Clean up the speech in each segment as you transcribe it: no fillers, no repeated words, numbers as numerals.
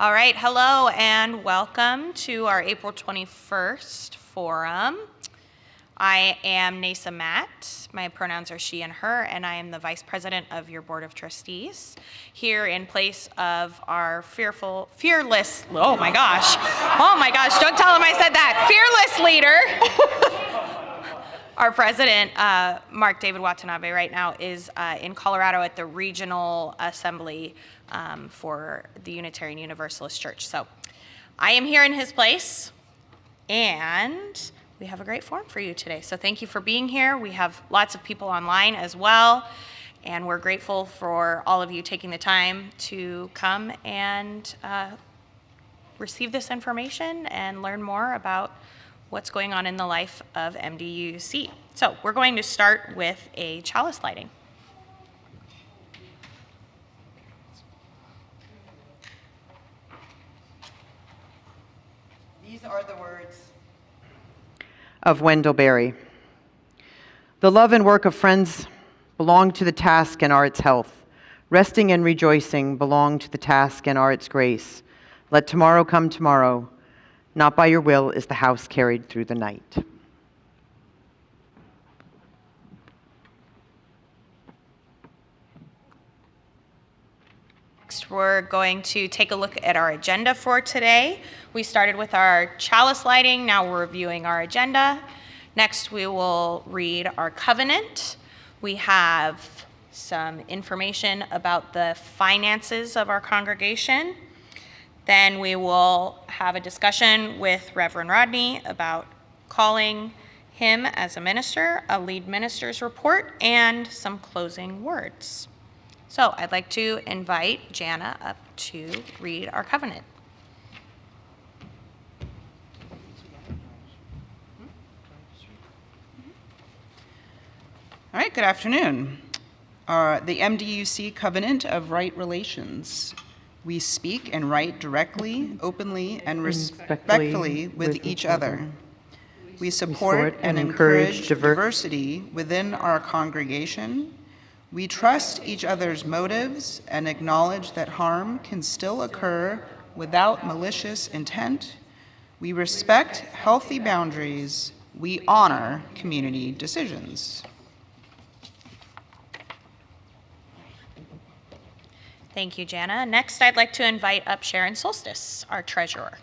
All right, hello and welcome to our April 21st forum. I am Nasa Matt. My pronouns are she and her, and I am the Vice President of your Board of Trustees, here in place of our fearless, oh my gosh, don't tell him I said that, fearless leader. Our president, Mark David Watanabe, right now is in Colorado at the Regional Assembly for the Unitarian Universalist Church. So I am here in his place, and we have a great forum for you today. So thank you for being here. We have lots of people online as well, and we're grateful for all of you taking the time to come and receive this information and learn more about what's going on in the life of MDUUC. So we're going to start with a chalice lighting. These are the words of Wendell Berry. The love and work of friends belong to the task and are its health. Resting and rejoicing belong to the task and are its grace. Let tomorrow come tomorrow. Not by your will is the house carried through the night. Next, we're going to take a look at our agenda for today. We started with our chalice lighting. Now we're reviewing our agenda. Next, we will read our covenant. We have some information about the finances of our congregation. Then we will have a discussion with Reverend Rodney about calling him as a minister, a lead minister's report, and some closing words. So I'd like to invite Jana up to read our covenant. All right, good afternoon. The MDUUC Covenant of Right Relations. We speak and write directly, openly, and respectfully with each other. We support and encourage diversity within our congregation. We trust each other's motives and acknowledge that harm can still occur without malicious intent. We respect healthy boundaries. We honor community decisions. Thank you, Jana. Next, I'd like to invite up Sharon Solstice, our treasurer.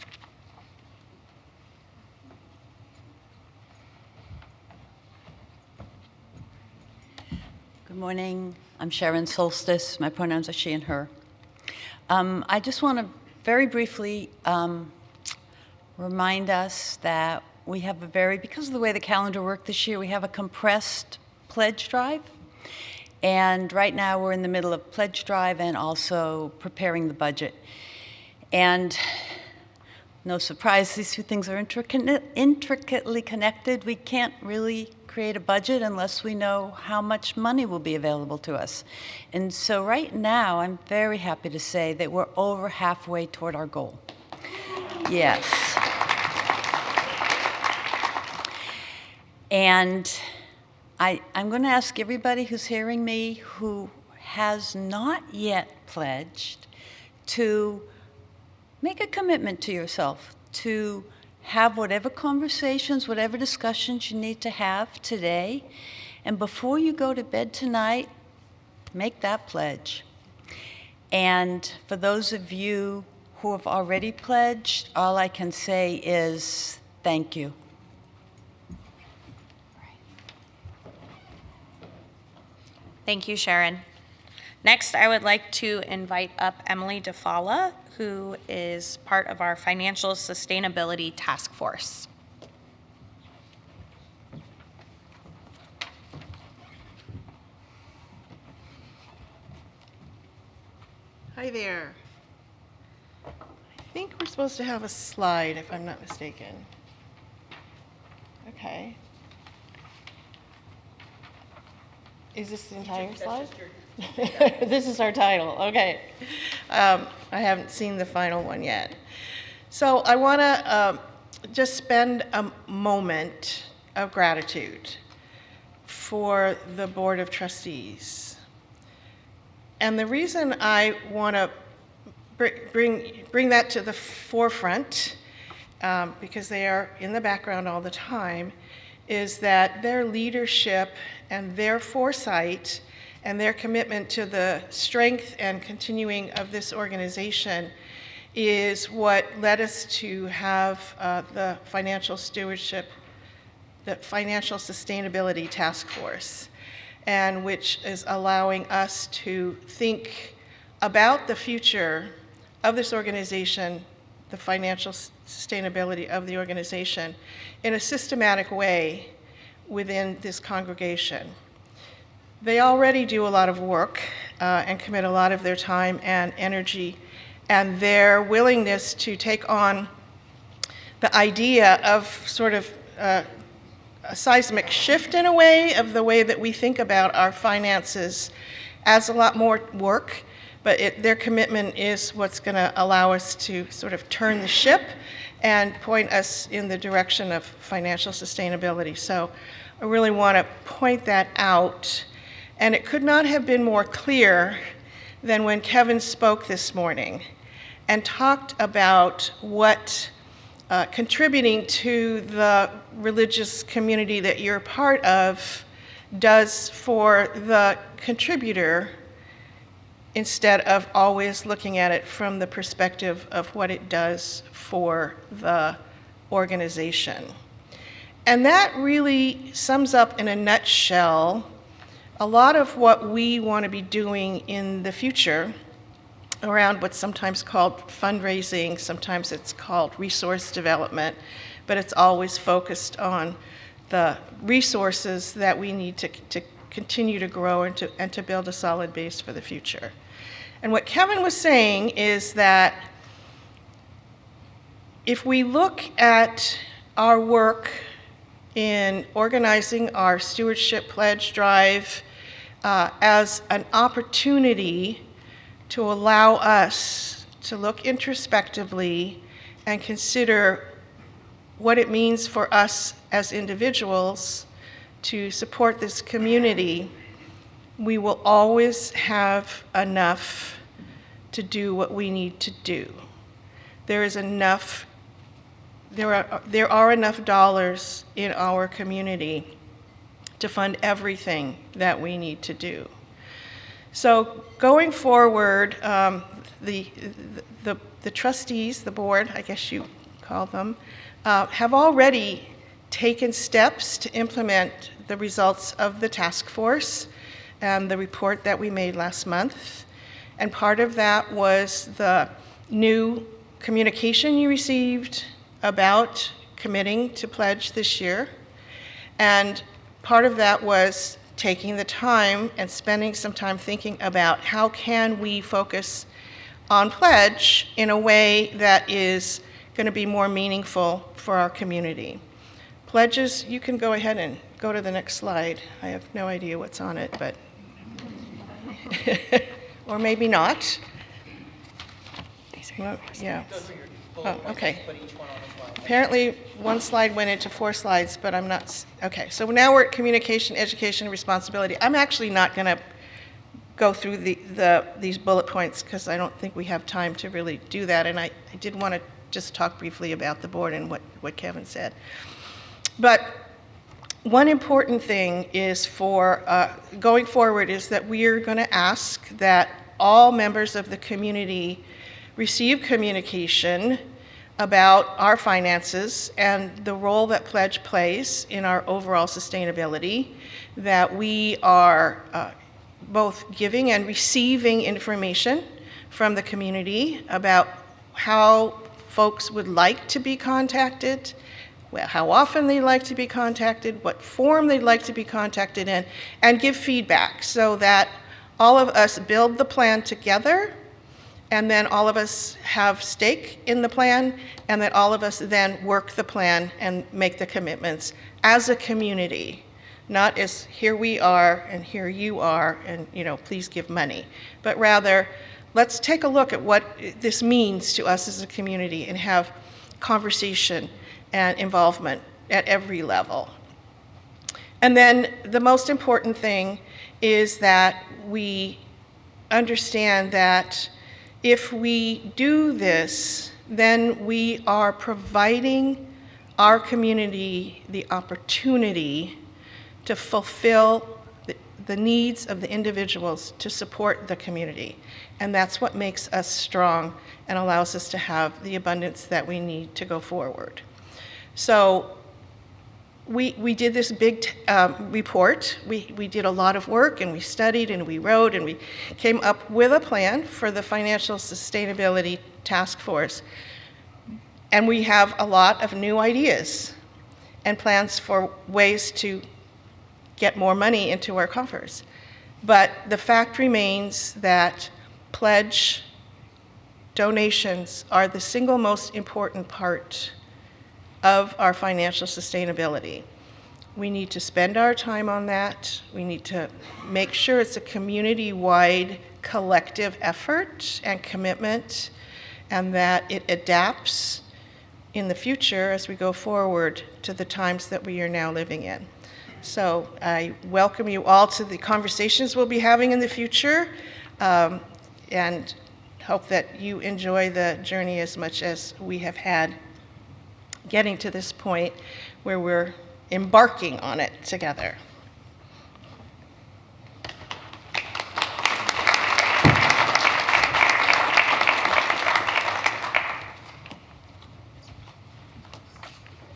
Good morning. I'm Sharon Solstice. My pronouns are she and her. I just want to very briefly remind us that we have because of the way the calendar worked this year, we have a compressed pledge drive. And right now we're in the middle of pledge drive and also preparing the budget. And no surprise, these two things are intricately connected. We can't really create a budget unless we know how much money will be available to us. And so right now, I'm very happy to say that we're over halfway toward our goal. Yes. And I'm going to ask everybody who's hearing me who has not yet pledged to make a commitment to yourself to have whatever conversations, whatever discussions you need to have today. And before you go to bed tonight, make that pledge. And for those of you who have already pledged, all I can say is thank you. Thank you, Sharon. Next, I would like to invite up Emily DeFala, who is part of our Financial Sustainability Task Force. Hi there. I think we're supposed to have a slide, if I'm not mistaken. Okay. Is this the entire slide? This is our title, okay. I haven't seen the final one yet. So I want to just spend a moment of gratitude for the Board of Trustees. And the reason I want to bring that to the forefront, because they are in the background all the time, is that their leadership and their foresight and their commitment to the strength and continuing of this organization is what led us to have the financial stewardship, the Financial Sustainability Task Force, and which is allowing us to think about the future of this organization, the financial sustainability of the organization, in a systematic way within this congregation. They already do a lot of work and commit a lot of their time and energy, and their willingness to take on the idea of sort of a seismic shift in a way of the way that we think about our finances adds a lot more work, but their commitment is what's going to allow us to sort of turn the ship and point us in the direction of financial sustainability. So I really want to point that out. And it could not have been more clear than when Kevin spoke this morning and talked about what contributing to the religious community that you're part of does for the contributor, instead of always looking at it from the perspective of what it does for the organization. And that really sums up in a nutshell a lot of what we want to be doing in the future around what's sometimes called fundraising, sometimes it's called resource development, but it's always focused on the resources that we need to continue to grow and to build a solid base for the future. And what Kevin was saying is that if we look at our work in organizing our stewardship pledge drive as an opportunity to allow us to look introspectively and consider what it means for us as individuals to support this community, we will always have enough to do what we need to do. There are enough dollars in our community to fund everything that we need to do. So going forward, the trustees, the board, I guess you call them, have already taken steps to implement the results of the task force and the report that we made last month. And part of that was the new communication you received about committing to pledge this year. And part of that was taking the time and spending some time thinking about how can we focus on pledge in a way that is going to be more meaningful for our community. Pledges, you can go ahead and go to the next slide. I have no idea what's on it, but or maybe not. Well, yeah. Oh, okay. Apparently, one slide went into 4 slides, but I'm not. Okay, so now we're at communication, education, responsibility. I'm actually not going to go through these bullet points because I don't think we have time to really do that. And I did want to just talk briefly about the board and what Kevin said. But one important thing is for going forward is that we are going to ask that all members of the community receive communication about our finances and the role that pledge plays in our overall sustainability, that we are both giving and receiving information from the community about how folks would like to be contacted, how often they'd like to be contacted, what form they'd like to be contacted in, and give feedback so that all of us build the plan together, and then all of us have stake in the plan, and that all of us then work the plan and make the commitments as a community, not as here we are and here you are and please give money, but rather let's take a look at what this means to us as a community and have conversation and involvement at every level. And then the most important thing is that we understand that If we do this, then we are providing our community the opportunity to fulfill the needs of the individuals to support the community. And that's what makes us strong and allows us to have the abundance that we need to go forward. So we did this big report. We did a lot of work, and we studied and we wrote, and we came up with a plan for the Financial Sustainability Task Force. And we have a lot of new ideas and plans for ways to get more money into our coffers. But the fact remains that pledge donations are the single most important part of our financial sustainability. We need to spend our time on that. We need to make sure it's a community-wide collective effort and commitment, and that it adapts in the future as we go forward to the times that we are now living in. So I welcome you all to the conversations we'll be having in the future, and hope that you enjoy the journey as much as we have had getting to this point where we're embarking on it together.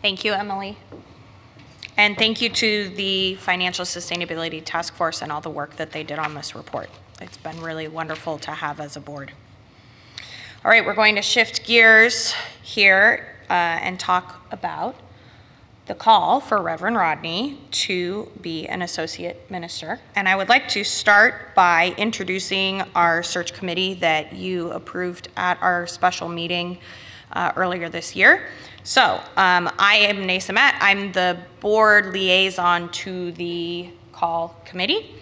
Thank you, Emily. And thank you to the Financial Sustainability Task Force and all the work that they did on this report. It's been really wonderful to have as a board. All right, we're going to shift gears here and talk about the call for Reverend Rodney to be an associate minister. And I would like to start by introducing our search committee that you approved at our special meeting earlier this year. So I am Nasa Matt. I'm the board liaison to the call committee.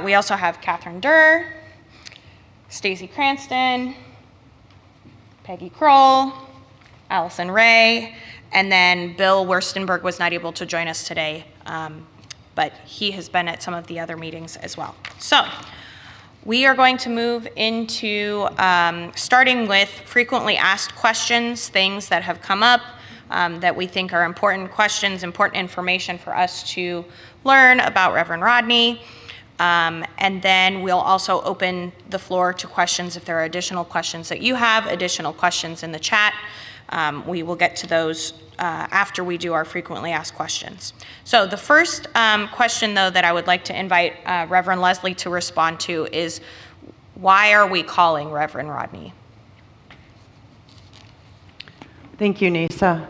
We also have Catherine Durr, Stacy Cranston, Peggy Kroll, Allison Ray, and then Bill Wurstenberg was not able to join us today, but he has been at some of the other meetings as well. So we are going to move into starting with frequently asked questions, things that have come up that we think are important questions, important information for us to learn about Reverend Rodney. And then we'll also open the floor to questions if there are additional questions that you have, additional questions in the chat. We will get to those after we do our frequently asked questions. So the first question, though, that I would like to invite Reverend Leslie to respond to is, why are we calling Reverend Rodney? Thank you, Nasa.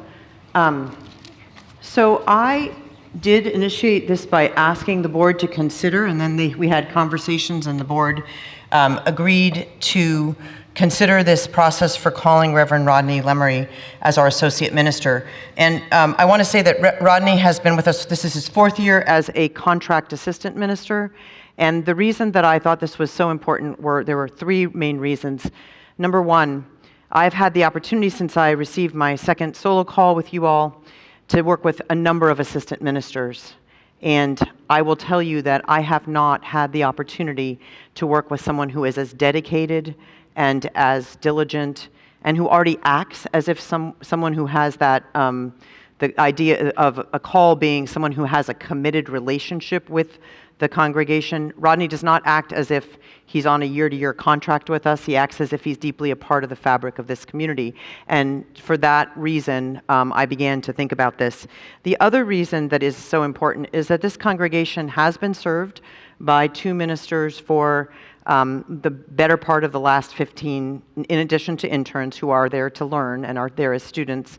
So I did initiate this by asking the board to consider, and then we had conversations, and the board agreed to consider this process for calling Reverend Rodney Lemery as our associate minister. And I want to say that Rodney has been with us, this is his 4th year as a contract assistant minister. And the reason that I thought this was so important there were 3 main reasons. Number 1, I've had the opportunity since I received my second solo call with you all to work with a number of assistant ministers. And I will tell you that I have not had the opportunity to work with someone who is as dedicated and as diligent, and who already acts as if someone who has that, the idea of a call being someone who has a committed relationship with the congregation. Rodney does not act as if he's on a year-to-year contract with us. He acts as if he's deeply a part of the fabric of this community. And for that reason, I began to think about this. The other reason that is so important is that this congregation has been served by 2 ministers for the better part of the last 15, in addition to interns who are there to learn and are there as students,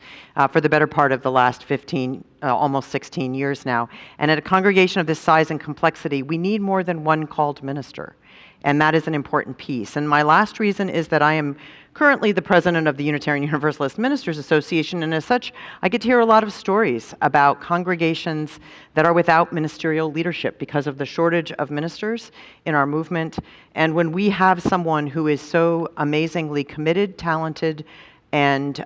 for the better part of the last 15, almost 16 years now. And at a congregation of this size and complexity, we need more than one called minister. And that is an important piece. And my last reason is that I am currently the president of the Unitarian Universalist Ministers Association, and as such, I get to hear a lot of stories about congregations that are without ministerial leadership because of the shortage of ministers in our movement. And when we have someone who is so amazingly committed, talented, and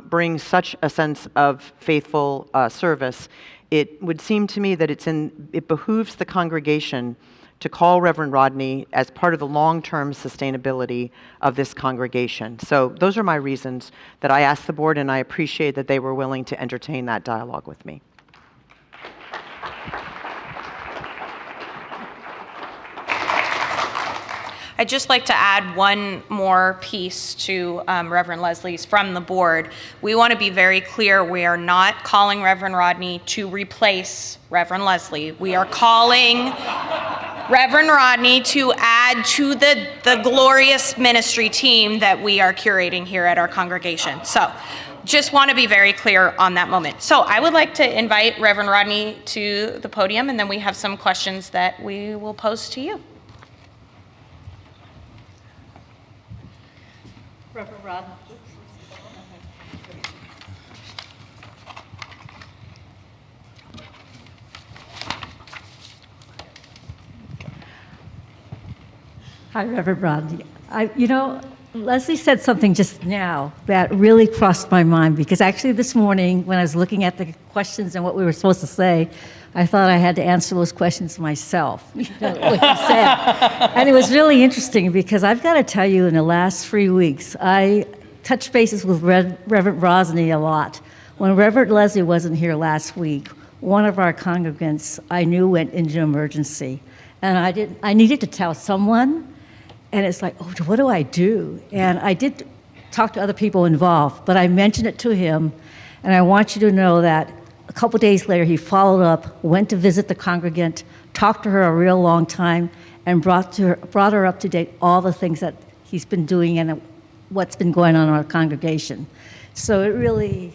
brings such a sense of faithful service, it would seem to me that it behooves the congregation to call Reverend Rodney as part of the long-term sustainability of this congregation. So those are my reasons that I asked the board, and I appreciate that they were willing to entertain that dialogue with me. I'd just like to add one more piece to Reverend Leslie's from the board. We want to be very clear, we are not calling Reverend Rodney to replace Reverend Leslie. We are calling Reverend Rodney to add to the glorious ministry team that we are curating here at our congregation. So just want to be very clear on that moment. So I would like to invite Reverend Rodney to the podium, and then we have some questions that we will pose to you. Reverend Rodney. Hi, Reverend Rodney. Leslie said something just now that really crossed my mind, because actually this morning when I was looking at the questions and what we were supposed to say, I thought I had to answer those questions myself, what you said. And it was really interesting because I've got to tell you, in the last 3 weeks, I touched bases with Reverend Rodney a lot. When Reverend Leslie wasn't here last week, one of our congregants I knew went into emergency. And I needed to tell someone, and it's like, oh, what do I do? And I did talk to other people involved, but I mentioned it to him, and I want you to know that a couple days later, he followed up, went to visit the congregant, talked to her a real long time, and brought her up to date all the things that he's been doing and what's been going on in our congregation. So it really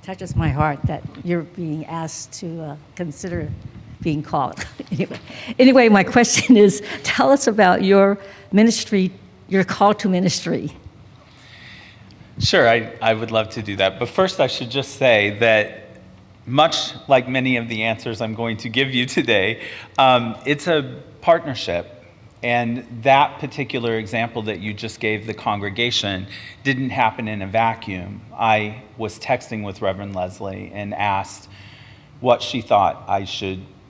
touches my heart that you're being asked to consider being called. Anyway, my question is, tell us about your ministry, your call to ministry. Sure, I would love to do that. But first, I should just say that much like many of the answers I'm going to give you today, it's a partnership. And that particular example that you just gave the congregation didn't happen in a vacuum. I was texting with Reverend Leslie and asked what she thought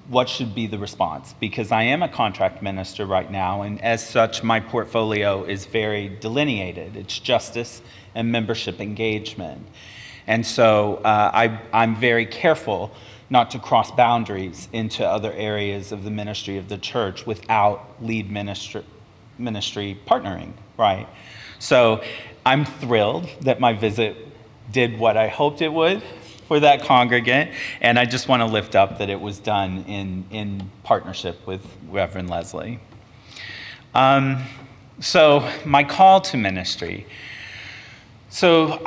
what should be the response, because I am a contract minister right now, and as such, my portfolio is very delineated. It's justice and membership engagement. And so I'm very careful not to cross boundaries into other areas of the ministry of the church without lead ministry partnering, right? So I'm thrilled that my visit did what I hoped it would for that congregant, and I just want to lift up that it was done in partnership with Reverend Leslie. So my call to ministry. So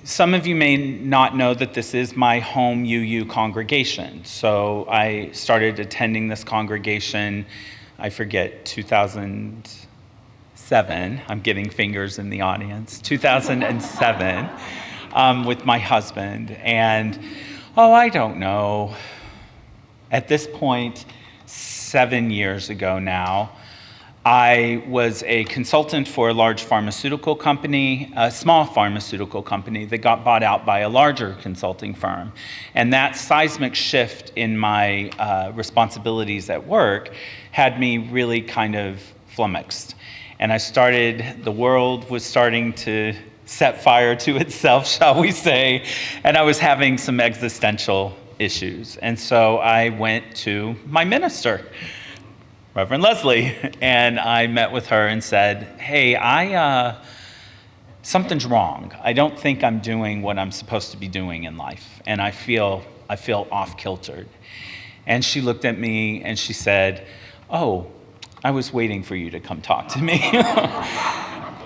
some of you may not know that this is my home UU congregation. So I started attending this congregation, I forget, 2007. I'm getting fingers in the audience. 2007 with my husband. And, I don't know. At this point, 7 years ago now, I was a consultant for a large pharmaceutical company, a small pharmaceutical company that got bought out by a larger consulting firm. And that seismic shift in my responsibilities at work had me really kind of flummoxed. And the world was starting to set fire to itself, shall we say, and I was having some existential issues. And so I went to my minister, Reverend Leslie, and I met with her and said, hey, something's wrong. I don't think I'm doing what I'm supposed to be doing in life, and I feel off-kiltered. And she looked at me and she said, oh, I was waiting for you to come talk to me.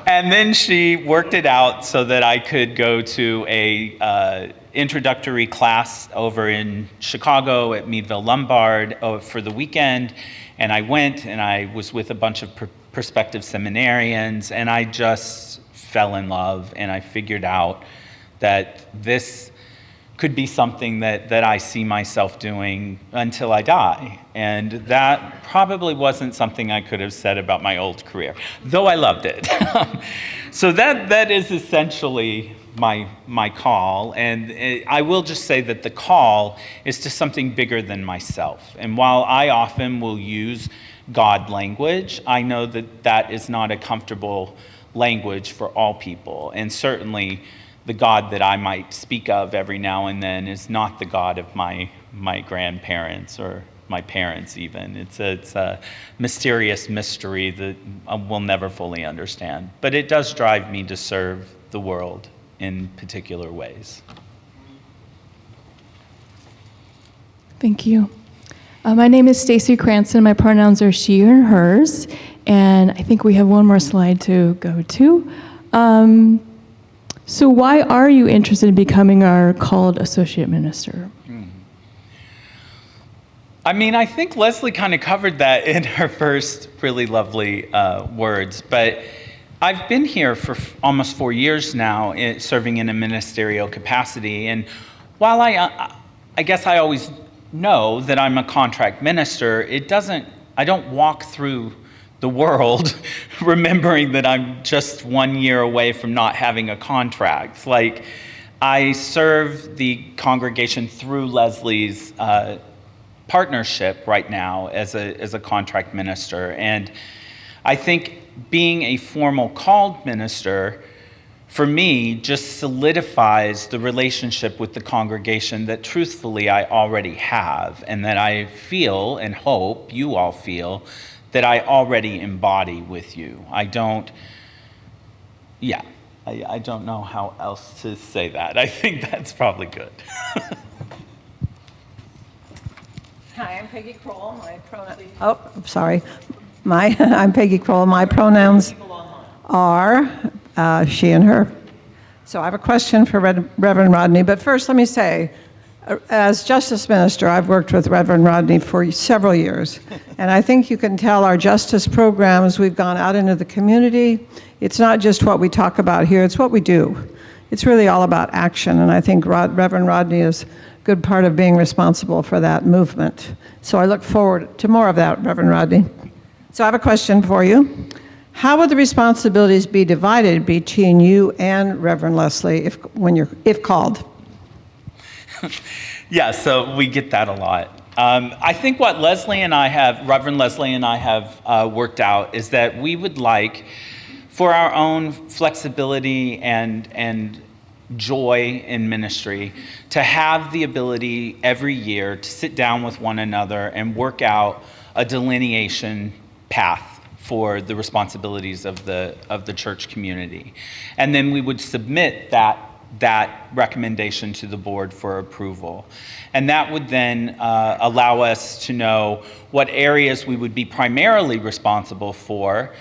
And then she worked it out so that I could go to a introductory class over in Chicago at Meadville Lombard for the weekend. And I went, and I was with a bunch of prospective seminarians, and I just fell in love, and I figured out that this could be something that I see myself doing until I die. And that probably wasn't something I could have said about my old career, though I loved it. So that is essentially my call, and I will just say that the call is to something bigger than myself. And while I often will use God language, I know that that is not a comfortable language for all people. And certainly the God that I might speak of every now and then is not the God of my grandparents or my parents even. It's a mysterious mystery that we'll never fully understand. But it does drive me to serve the world in particular ways. Thank you. My name is Stacy Cranston. My pronouns are she and hers. And I think we have one more slide to go to. So why are you interested in becoming our called associate minister? I mean, I think Leslie kind of covered that in her first really lovely words, but I've been here for almost 4 years now, serving in a ministerial capacity, and while I guess I always know that I'm a contract minister, I don't walk through the world remembering that I'm just 1 year away from not having a contract. Like, I serve the congregation through Leslie's partnership right now as a contract minister. And I think being a formal called minister, for me, just solidifies the relationship with the congregation that truthfully I already have, and that I feel and hope you all feel that I already embody with you. I don't know how else to say that. I think that's probably good. Hi, I'm Peggy Kroll. I'm Peggy Kroll. My pronouns are she and her. So I have a question for Reverend Rodney, but first let me say, as Justice Minister, I've worked with Reverend Rodney for several years, and I think you can tell our justice programs, we've gone out into the community. It's not just what we talk about here, it's what we do. It's really all about action, and I think Reverend Rodney is good part of being responsible for that movement. So I look forward to more of that, Reverend Rodney. So I have a question for you. How would the responsibilities be divided between you and Reverend Leslie if called? Yeah, so we get that a lot. I think what Reverend Leslie and I have worked out is that we would like, for our own flexibility and joy in ministry, to have the ability every year to sit down with one another and work out a delineation path for the responsibilities of the church community. And then we would submit that recommendation to the board for approval. And that would then allow us to know what areas we would be primarily responsible for,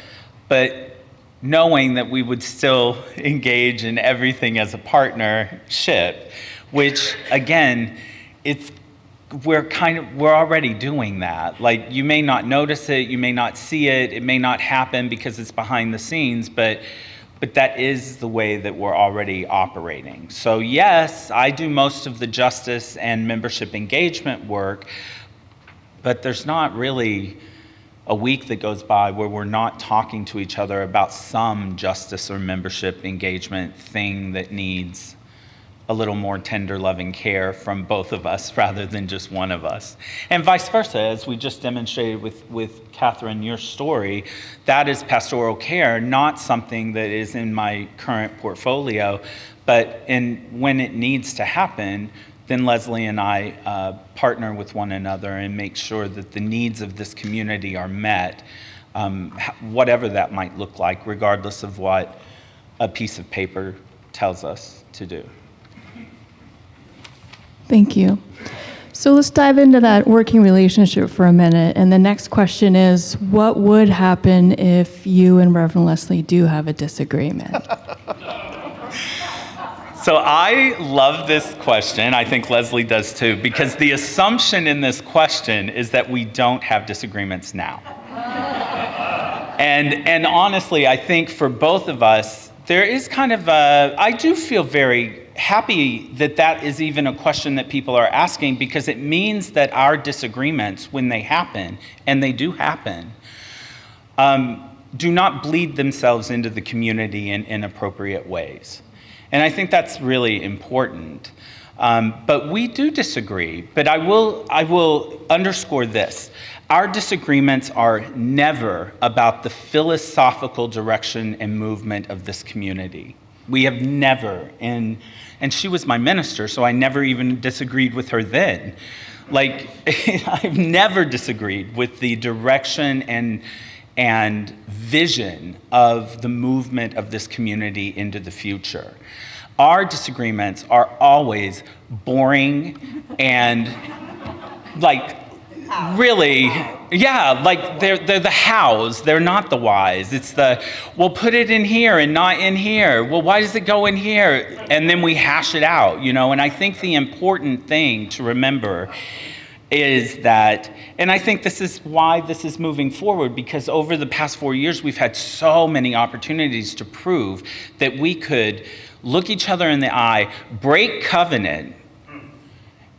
but knowing that we would still engage in everything as a partnership, which again, we're already doing that. Like, you may not notice it, you may not see it, it may not happen because it's behind the scenes, but that is the way that we're already operating. So yes, I do most of the justice and membership engagement work, but there's not really a week that goes by where we're not talking to each other about some justice or membership engagement thing that needs a little more tender, loving care from both of us rather than just one of us. And vice versa, as we just demonstrated with Catherine, your story, that is pastoral care, not something that is in my current portfolio, but when it needs to happen, then Leslie and I partner with one another and make sure that the needs of this community are met, whatever that might look like, regardless of what a piece of paper tells us to do. Thank you. So let's dive into that working relationship for a minute. And the next question is, what would happen if you and Reverend Leslie do have a disagreement? So I love this question. I think Leslie does too, because the assumption in this question is that we don't have disagreements now. And honestly, I think for both of us, there is kind of I do feel very happy that is even a question that people are asking, because it means that our disagreements, when they happen, and they do happen, do not bleed themselves into the community in inappropriate ways. And I think that's really important. But we do disagree. But I will underscore this. Our disagreements are never about the philosophical direction and movement of this community. We have never, and she was my minister, so I never even disagreed with her then. Like, I've never disagreed with the direction and vision of the movement of this community into the future. Our disagreements are always boring and like really, yeah, like they're the hows, they're not the whys. It's the, well, put it in here and not in here. Well, why does it go in here? And then we hash it out, you know? And I think the important thing to remember is that, and I think this is why this is moving forward, because over the past 4 years, we've had so many opportunities to prove that we could look each other in the eye, break covenant,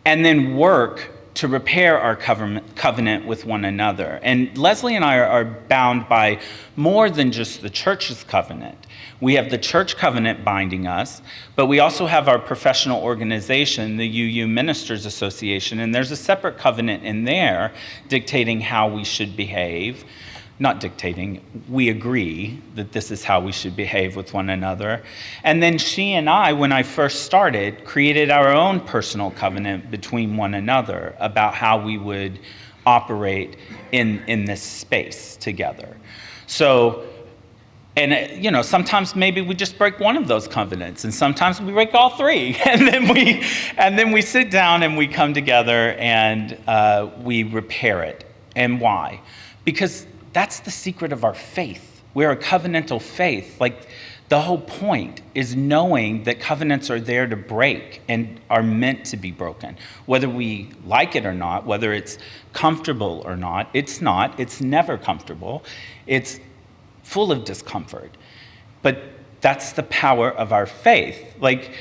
and then work to repair our covenant with one another. And Leslie and I are bound by more than just the church's covenant. We have the church covenant binding us, but we also have our professional organization, the UU Ministers Association, and there's a separate covenant in there dictating how we should behave. Not dictating, we agree that this is how we should behave with one another. And then she and I, when I first started, created our own personal covenant between one another about how we would operate in this space together. So, and you know, sometimes maybe we just break one of those covenants, and sometimes we break all three, and then we sit down and we come together and we repair it. And why? Because that's the secret of our faith. We're a covenantal faith. Like, the whole point is knowing that covenants are there to break and are meant to be broken. Whether we like it or not, whether it's comfortable or not, it's not. It's never comfortable. It's full of discomfort. But that's the power of our faith. Like,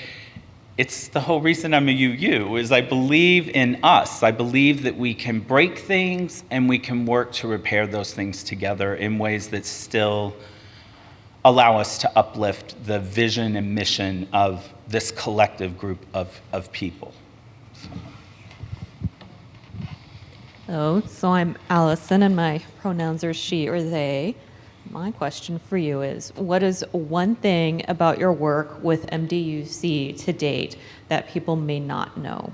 it's the whole reason I'm a UU, is I believe in us. I believe that we can break things and we can work to repair those things together in ways that still allow us to uplift the vision and mission of this collective group of people. Hello, so I'm Allison and my pronouns are she or they. My question for you is, what is one thing about your work with MDUUC to date that people may not know?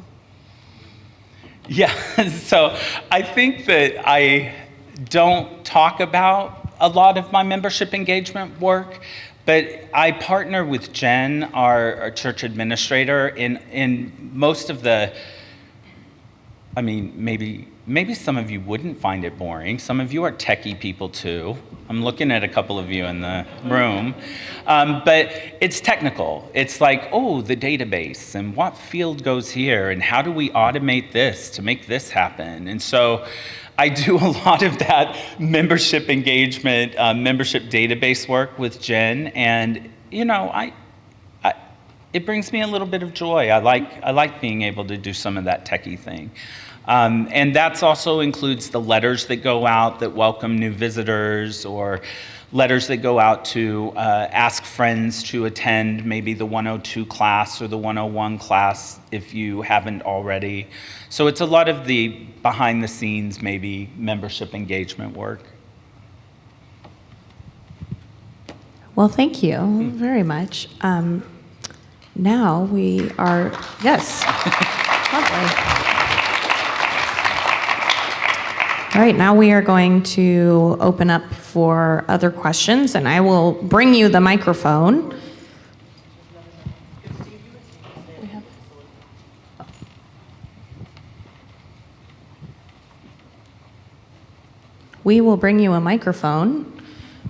Yeah, so I think that I don't talk about a lot of my membership engagement work, but I partner with Jen, our church administrator, in most of the, I mean, maybe some of you wouldn't find it boring. Some of you are techie people too. I'm looking at a couple of you in the room. But it's technical. It's like, oh, the database and what field goes here and how do we automate this to make this happen? And so I do a lot of that membership engagement, membership database work with Jen. And, you know, it brings me a little bit of joy. I like being able to do some of that techie thing. And that also includes the letters that go out that welcome new visitors, or letters that go out to ask friends to attend maybe the 102 class or the 101 class if you haven't already. So it's a lot of the behind the scenes, maybe membership engagement work. Well, thank you very much. Now we are, yes, lovely. All right, now we are going to open up for other questions, and I will bring you the microphone. We will bring you a microphone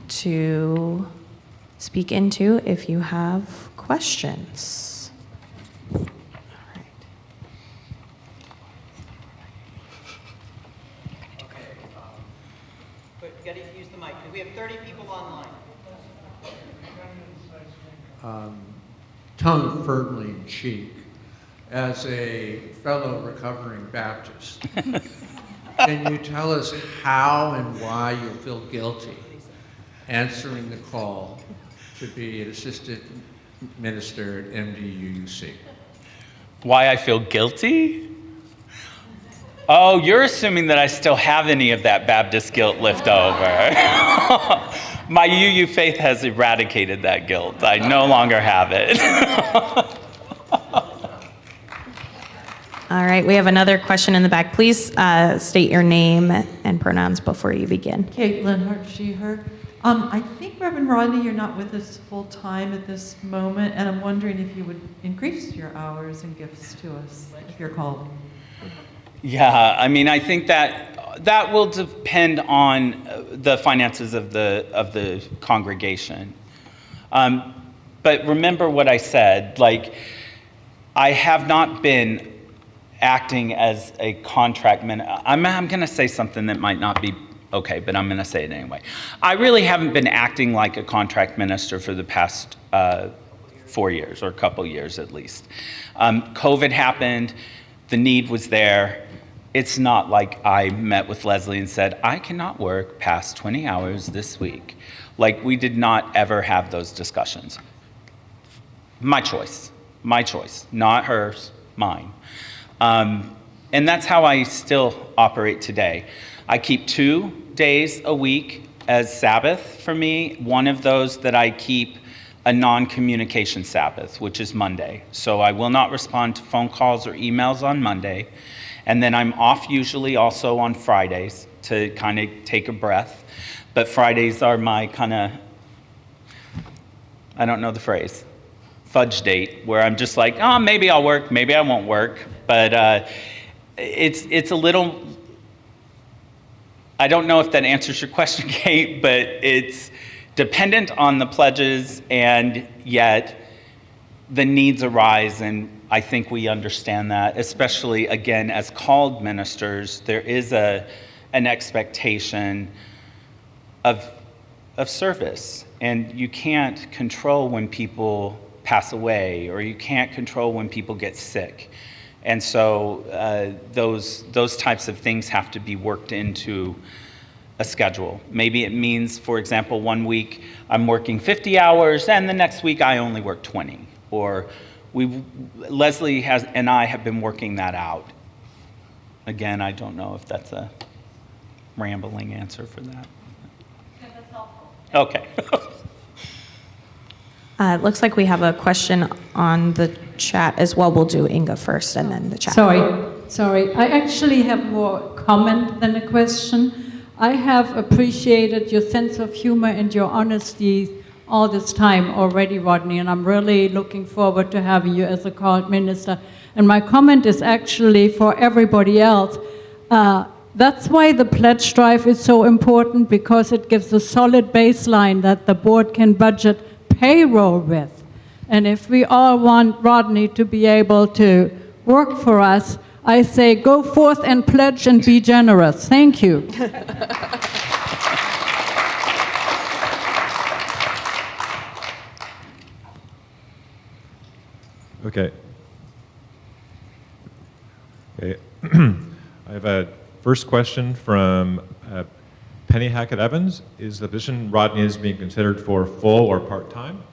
to speak into if you have questions. We have 30 people online. Tongue firmly in cheek, as a fellow recovering Baptist, can you tell us how and why you feel guilty answering the call to be an assistant minister at MDUUC? Why I feel guilty? Oh, you're assuming that I still have any of that Baptist guilt left over. My UU faith has eradicated that guilt. I no longer have it. All right, we have another question in the back. Please state your name and pronouns before you begin. Caitlin Hart-Sheher. I think, Reverend Rodney, you're not with us full time at this moment, and I'm wondering if you would increase your hours and gifts to us if you're called. Yeah, I mean, I think that will depend on the finances of the congregation. But remember what I said, like, I have not been acting as a contract minister. I'm going to say something that might not be okay, but I'm going to say it anyway. I really haven't been acting like a contract minister for the past 4 years, or a couple years at least. COVID happened, the need was there. It's not like I met with Leslie and said, I cannot work past 20 hours this week. Like, we did not ever have those discussions. My choice, not hers, mine. And that's how I still operate today. I keep 2 days a week as Sabbath for me. One of those that I keep a non-communication Sabbath, which is Monday. So I will not respond to phone calls or emails on Monday. And then I'm off usually also on Fridays to kind of take a breath. But Fridays are my kind of, I don't know the phrase, fudge date, where I'm just like, oh, maybe I'll work, maybe I won't work. But it's a little, I don't know if that answers your question, Kate, but it's dependent on the pledges, and yet the needs arise, and I think we understand that, especially, again, as called ministers, there is an expectation of service, and you can't control when people pass away, or you can't control when people get sick. And so those types of things have to be worked into a schedule. Maybe it means, for example, 1 week I'm working 50 hours, and the next week I only work 20. Or Leslie and I have been working that out. Again, I don't know if that's a rambling answer for that. Yeah, that's helpful. Okay. It looks like we have a question on the chat as well. We'll do Inga first and then the chat. Sorry. I actually have more comment than a question. I have appreciated your sense of humor and your honesty all this time already, Rodney, and I'm really looking forward to having you as a called minister. And my comment is actually for everybody else. That's why the pledge drive is so important, because it gives a solid baseline that the board can budget payroll with. And if we all want Rodney to be able to work for us, I say go forth and pledge and be generous. Thank you. Okay. I have a first question from Penny Hackett Evans. Is the position Rodney is being considered for full or part-time?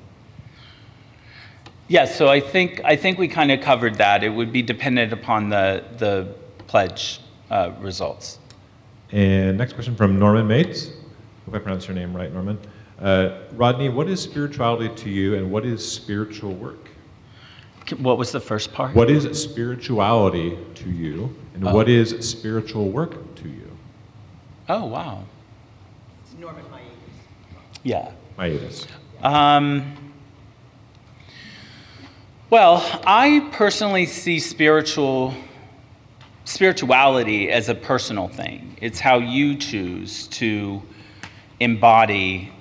Yes, so I think we kind of covered that. It would be dependent upon the pledge results. And next question from Norman Mates. Hope I pronounced your name right, Norman. Rodney, what is spirituality to you, and what is spiritual work? What was the first part? What is spirituality to you, and what is spiritual work to you? Oh, wow. It's Norman Maedis. Yeah. Maedis. Well, I personally see spirituality as a personal thing. It's how you choose to embody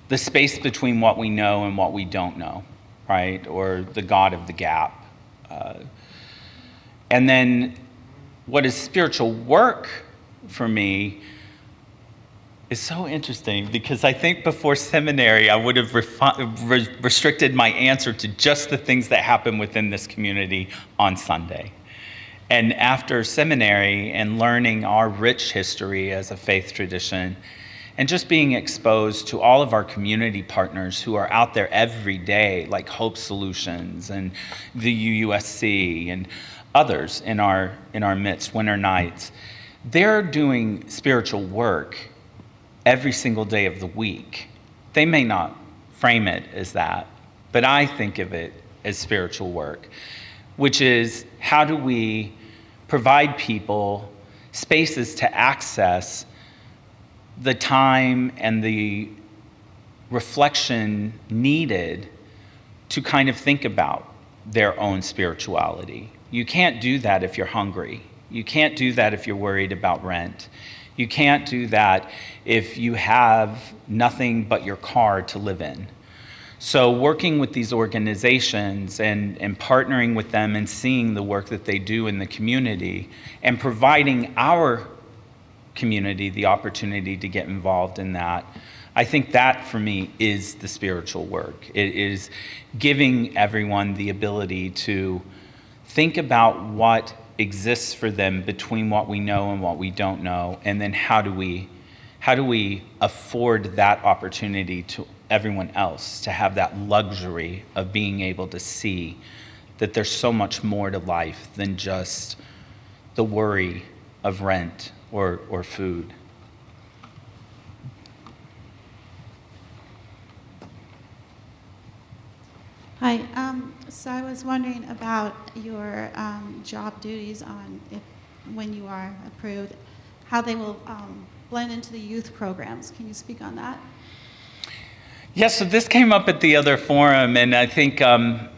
the space between what we know and what we don't know, right? Or the God of the gap. And then what is spiritual work for me is so interesting, because I think before seminary, I would have restricted my answer to just the things that happen within this community on Sunday. And after seminary and learning our rich history as a faith tradition, and just being exposed to all of our community partners who are out there every day, like Hope Solutions and the UUSC and others in our midst, Winter Nights. They're doing spiritual work every single day of the week. They may not frame it as that, but I think of it as spiritual work, which is how do we provide people spaces to access the time and the reflection needed to kind of think about their own spirituality. You can't do that if you're hungry. You can't do that if you're worried about rent. You can't do that if you have nothing but your car to live in. So working with these organizations and partnering with them and seeing the work that they do in the community and providing our community the opportunity to get involved in that, I think that for me is the spiritual work. It is giving everyone the ability to think about what exists for them between what we know and what we don't know, and then how do we afford that opportunity to everyone else to have that luxury of being able to see that there's so much more to life than just the worry of rent or food. Hi. So I was wondering about your job duties when you are approved, how they will blend into the youth programs. Can you speak on that? Yes, so this came up at the other forum, and I think a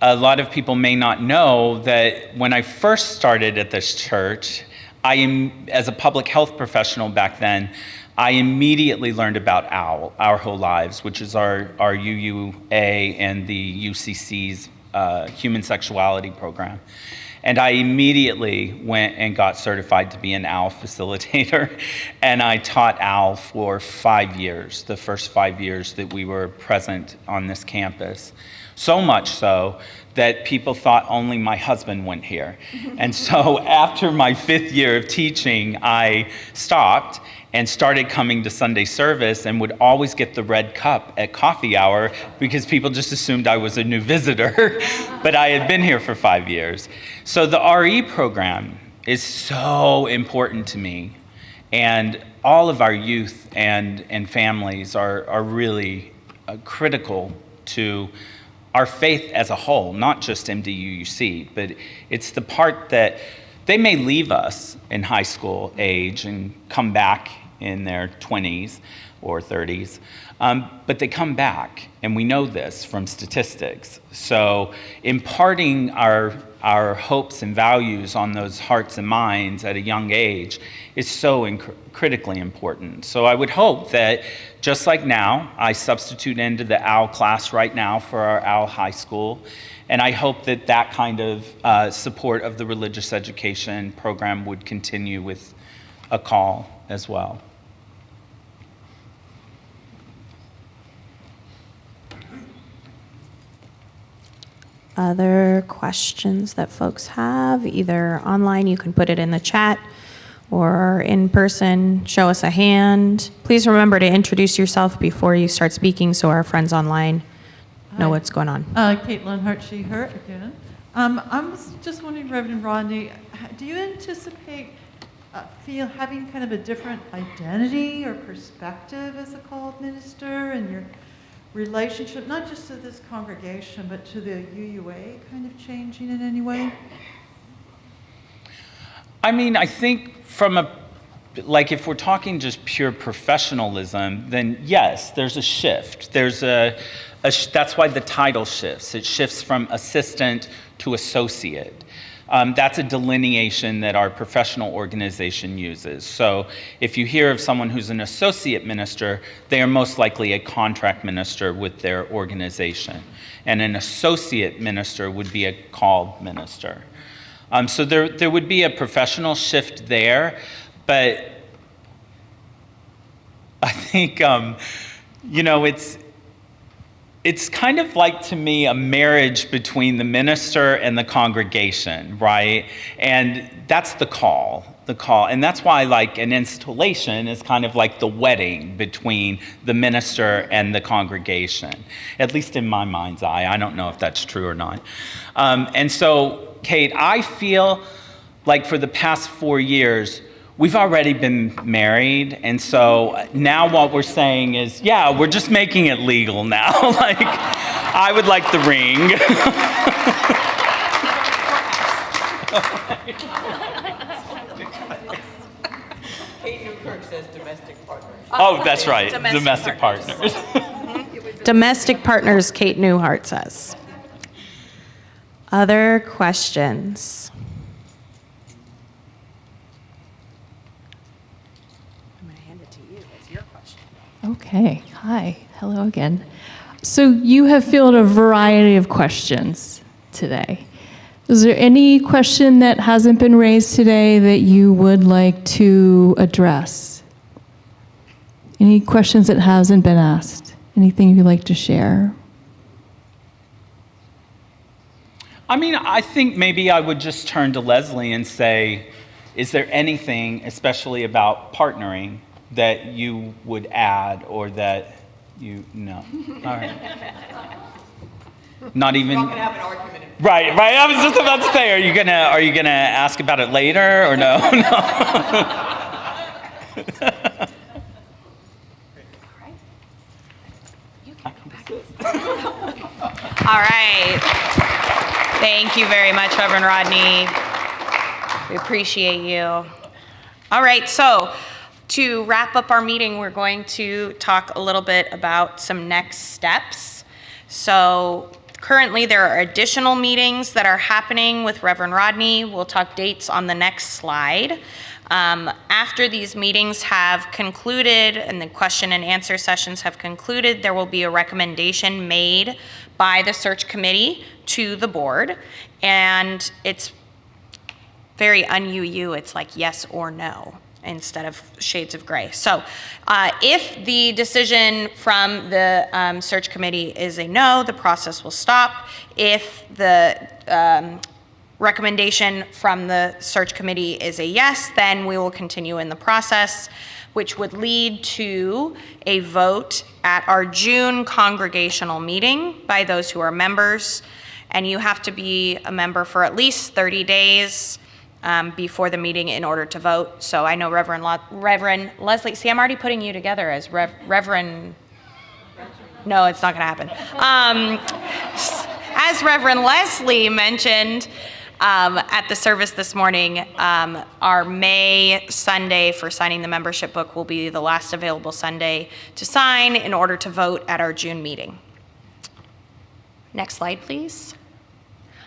lot of people may not know that when I first started at this church, as a public health professional back then, I immediately learned about OWL, Our Whole Lives, which is our UUA and the UCC's human sexuality program. And I immediately went and got certified to be an OWL facilitator. And I taught OWL for 5 years, the first 5 years that we were present on this campus. So much so that people thought only my husband went here. And so after my 5th year of teaching, I stopped and started coming to Sunday service and would always get the red cup at coffee hour because people just assumed I was a new visitor, but I had been here for 5 years. So the RE program is so important to me, and all of our youth and families are really critical to our faith as a whole, not just MDUUC, but it's the part that they may leave us in high school age and come back in their 20s or 30s, but they come back, and we know this from statistics. So imparting our hopes and values on those hearts and minds at a young age is so critically important. So I would hope that just like now, I substitute into the OWL class right now for our OWL high school, and I hope that that kind of support of the religious education program would continue with a call as well. Other questions that folks have, either online, you can put it in the chat, or in person, show us a hand. Please remember to introduce yourself before you start speaking so our friends online know what's going on. Caitlin Hart, she, her again. I was just wondering, Reverend Rodney, do you anticipate having kind of a different identity or perspective as a called minister and your relationship, not just to this congregation, but to the UUA kind of changing in any way? I mean, I think if we're talking just pure professionalism, then yes, there's a shift. That's why the title shifts. It shifts from assistant to associate. That's a delineation that our professional organization uses. So if you hear of someone who's an associate minister, they are most likely a contract minister with their organization. And an associate minister would be a called minister. So there would be a professional shift there, but I think, it's kind of like, to me, a marriage between the minister and the congregation, right? And that's the call. And that's why, like, an installation is kind of like the wedding between the minister and the congregation, at least in my mind's eye. I don't know if that's true or not. And so, Kate, I feel like for the past 4 years, we've already been married, and so now what we're saying is, yeah, we're just making it legal now. Like, I would like the ring. Kate Newkirk says domestic partners. Oh, that's right, domestic partners. Domestic partners, Kate Newhart says. Other questions? I'm going to hand it to you. It's your question. Okay, hi, hello again. So you have fielded a variety of questions today. Is there any question that hasn't been raised today that you would like to address? Any questions that hasn't been asked? Anything you'd like to share? I mean, I think maybe I would just turn to Leslie and say, is there anything, especially about partnering, that you would add or that you know? All right. Not even. We're not gonna have an argument. Right. I was just about to say, are you gonna ask about it later or no? All right. Thank you very much, Reverend Rodney. We appreciate you. All right, so to wrap up our meeting, we're going to talk a little bit about some next steps. So currently there are additional meetings that are happening with Reverend Rodney. We'll talk dates on the next slide. After these meetings have concluded and the question and answer sessions have concluded, there will be a recommendation made by the search committee to the board. And it's very un-UU, it's like yes or no instead of shades of gray. So if the decision from the search committee is a no, the process will stop. If the recommendation from the search committee is a yes, then we will continue in the process, which would lead to a vote at our June congregational meeting by those who are members. And you have to be a member for at least 30 days before the meeting in order to vote. So I know Reverend Leslie, see, I'm already putting you together as Reverend, no, it's not gonna happen. As Reverend Leslie mentioned at the service this morning, our May Sunday for signing the membership book will be the last available Sunday to sign in order to vote at our June meeting. Next slide, please.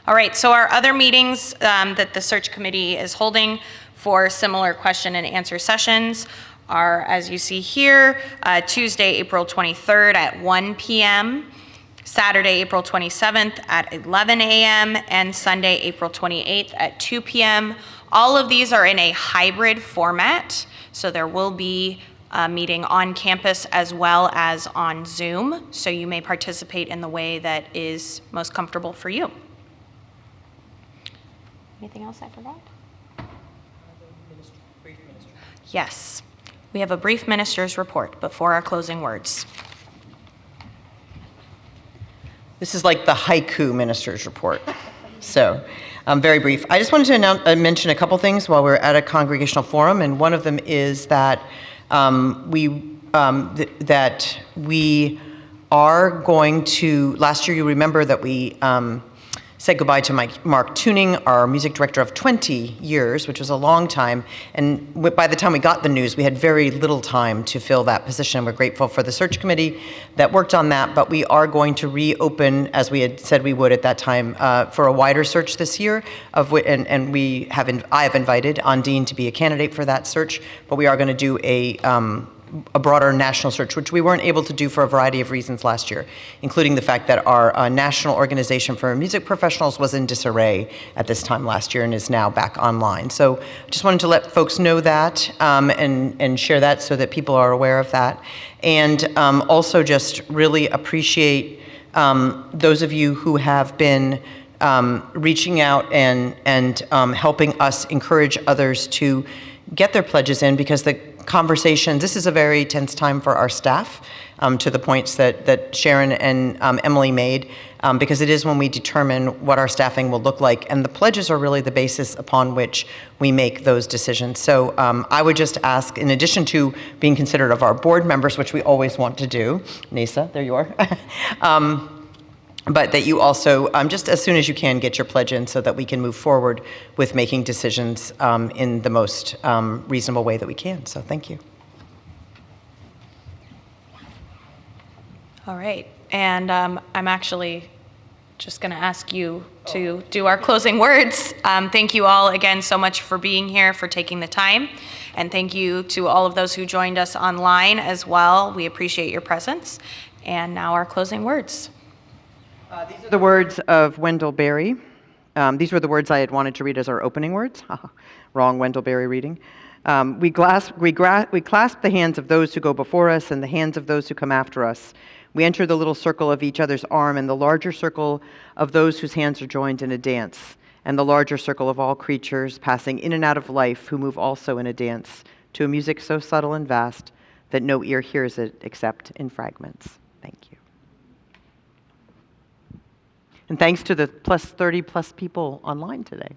All right, so our other meetings that the search committee is holding for similar question and answer sessions are, as you see here, Tuesday, April 23rd at 1 p.m., Saturday, April 27th at 11 a.m., and Sunday, April 28th at 2 p.m. All of these are in a hybrid format, so there will be a meeting on campus as well as on Zoom, so you may participate in the way that is most comfortable for you. Anything else I forgot? Yes, we have a brief minister's report before our closing words. This is like the haiku minister's report. So, very brief. I just wanted to mention a couple things while we're at a congregational forum, and one of them is that we are going to, last year you remember that we said goodbye to Mark Tuning, our music director of 20 years, which was a long time. And by the time we got the news, we had very little time to fill that position. We're grateful for the search committee that worked on that, but we are going to reopen, as we had said we would at that time, for a wider search this year. And I have invited Ondine to be a candidate for that search, but we are going to do a broader national search, which we weren't able to do for a variety of reasons last year, including the fact that our national organization for music professionals was in disarray at this time last year and is now back online. So I just wanted to let folks know that and share that so that people are aware of that. And also just really appreciate those of you who have been reaching out and helping us encourage others to get their pledges in, because the conversations, this is a very tense time for our staff, to the points that Sharon and Emily made, because it is when we determine what our staffing will look like, and the pledges are really the basis upon which we make those decisions. So I would just ask, in addition to being considerate of our board members, which we always want to do, Nisa, there you are, but that you also, just as soon as you can, get your pledge in so that we can move forward with making decisions in the most reasonable way that we can. So thank you. All right, and I'm actually just going to ask you to do our closing words. Thank you all again so much for being here, for taking the time, and thank you to all of those who joined us online as well. We appreciate your presence. And now our closing words. These are the words of Wendell Berry. These were the words I had wanted to read as our opening words. Wrong Wendell Berry reading. We clasp the hands of those who go before us and the hands of those who come after us. We enter the little circle of each other's arm and the larger circle of those whose hands are joined in a dance, and the larger circle of all creatures passing in and out of life who move also in a dance to a music so subtle and vast that no ear hears it except in fragments. Thank you. And thanks to the plus 30 plus people online today.